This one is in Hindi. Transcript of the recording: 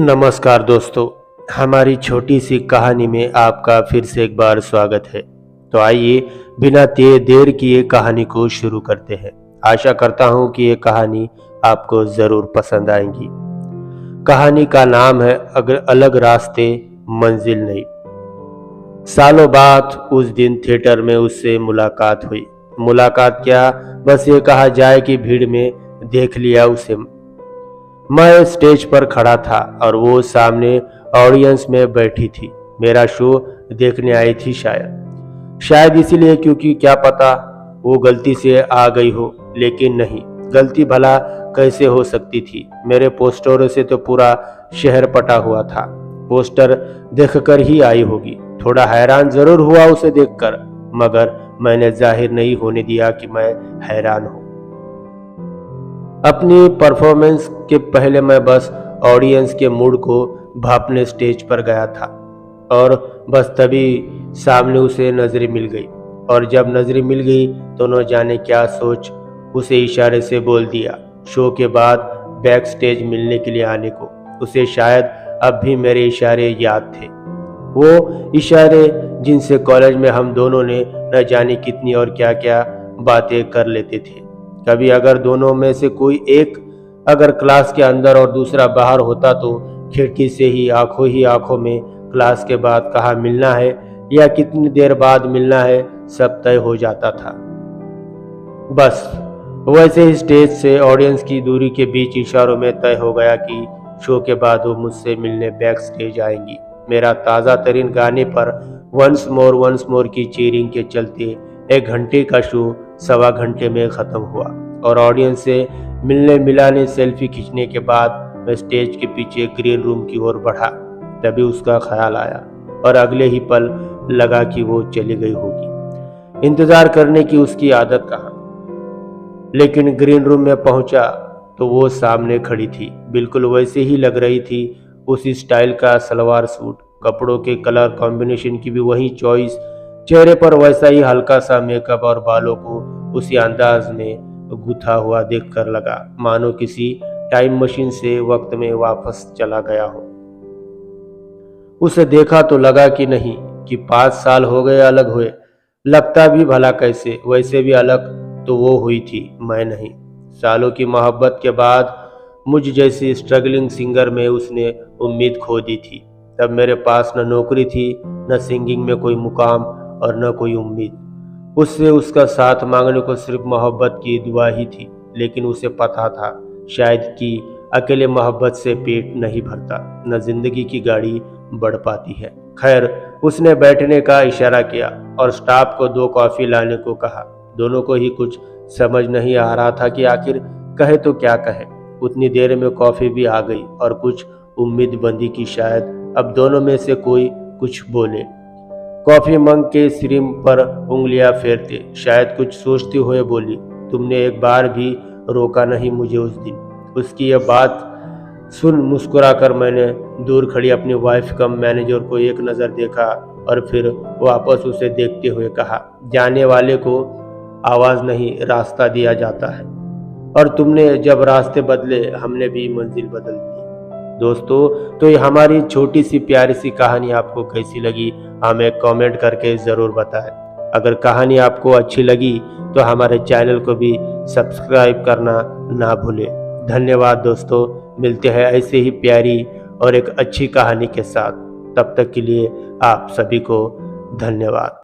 नमस्कार दोस्तों, हमारी छोटी सी कहानी में आपका फिर से एक बार स्वागत है। तो आइए बिना देर किए कहानी को शुरू करते हैं। आशा करता हूं कि ये कहानी आपको ज़रूर पसंद आएगी। कहानी का नाम है अगर अलग रास्ते मंजिल नहीं। सालों बाद उस दिन थिएटर में उससे मुलाकात हुई। मुलाकात क्या, बस ये कहा जाए कि भीड़ में देख लिया उसे। मैं स्टेज पर खड़ा था और वो सामने ऑडियंस में बैठी थी। मेरा शो देखने आई थी शायद इसीलिए, क्योंकि क्या पता वो गलती से आ गई हो। लेकिन नहीं, गलती भला कैसे हो सकती थी। मेरे पोस्टरों से तो पूरा शहर पटा हुआ था। पोस्टर देखकर ही आई होगी। थोड़ा हैरान जरूर हुआ उसे देखकर, मगर मैंने जाहिर नहीं होने दिया कि मैं हैरान हूं। अपनी परफॉर्मेंस के पहले मैं बस ऑडियंस के मूड को भापने स्टेज पर गया था और बस तभी सामने उसे नजरें मिल गई। और जब नजरें मिल गई तो न जाने क्या सोच उसे इशारे से बोल दिया शो के बाद बैक स्टेज मिलने के लिए आने को। उसे शायद अब भी मेरे इशारे याद थे, वो इशारे जिनसे कॉलेज में हम दोनों ने न जाने कितनी और क्या क्या बातें कर लेते थे। कभी अगर दोनों में से कोई एक अगर क्लास के अंदर और दूसरा बाहर होता तो खिड़की से ही आंखों में क्लास के बाद कहाँ मिलना है या कितनी देर बाद मिलना है सब तय हो जाता था। बस वैसे ही स्टेज से ऑडियंस की दूरी के बीच इशारों में तय हो गया कि शो के बाद वो मुझसे मिलने बैक स्टेज आएंगी। मेरा ताज़ा तरीन गाने पर वंस मोर की चीयरिंग के चलते 1 घंटे का शो 1.25 घंटे में ख़त्म हुआ और ऑडियंस से मिलने मिलाने सेल्फी खींचने के बाद मैं स्टेज के पीछे ग्रीन रूम की ओर बढ़ा। तभी उसका ख्याल आया और अगले ही पल लगा कि वो चली गई होगी। इंतज़ार करने की उसकी आदत कहाँ। लेकिन ग्रीन रूम में पहुंचा तो वो सामने खड़ी थी। बिल्कुल वैसे ही लग रही थी। उसी स्टाइल का सलवार सूट, कपड़ों के कलर कॉम्बिनेशन की भी वही चॉइस, चेहरे पर वैसा ही हल्का सा मेकअप और बालों को उसी अंदाज में गूथा हुआ देखकर लगा मानो किसी टाइम मशीन से वक्त में वापस चला गया हो। उसे देखा तो लगा कि नहीं कि 5 साल हो गए अलग हुए। लगता भी भला कैसे, वैसे भी अलग तो वो हुई थी, मैं नहीं। सालों की मोहब्बत के बाद मुझ जैसी स्ट्रगलिंग सिंगर में उसने उम्मीद खो दी थी। तब मेरे पास न नौकरी थी, न सिंगिंग में कोई मुकाम और न कोई उम्मीद। उससे उसका साथ मांगने को सिर्फ मोहब्बत की दुआ ही थी। लेकिन उसे पता था शायद कि अकेले मोहब्बत से पेट नहीं भरता, न जिंदगी की गाड़ी बढ़ पाती है। खैर, उसने बैठने का इशारा किया और स्टाफ को 2 कॉफ़ी लाने को कहा। दोनों को ही कुछ समझ नहीं आ रहा था कि आखिर कहे तो क्या कहे। उतनी देर में कॉफ़ी भी आ गई और कुछ उम्मीद बंदी की शायद अब दोनों में से कोई कुछ बोले। कॉफ़ी मंग के सिरिम पर उंगलियां फेरते शायद कुछ सोचते हुए बोली, तुमने एक बार भी रोका नहीं मुझे उस दिन। उसकी यह बात सुन मुस्कुराकर मैंने दूर खड़ी अपनी वाइफ कम मैनेजर को एक नज़र देखा और फिर वापस उसे देखते हुए कहा, जाने वाले को आवाज़ नहीं रास्ता दिया जाता है, और तुमने जब रास्ते बदले हमने भी मंजिल बदल दी। दोस्तों, तो ये हमारी छोटी सी प्यारी सी कहानी आपको कैसी लगी हमें कमेंट करके ज़रूर बताएं। अगर कहानी आपको अच्छी लगी तो हमारे चैनल को भी सब्सक्राइब करना ना भूलें। धन्यवाद दोस्तों, मिलते हैं ऐसे ही प्यारी और एक अच्छी कहानी के साथ। तब तक के लिए आप सभी को धन्यवाद।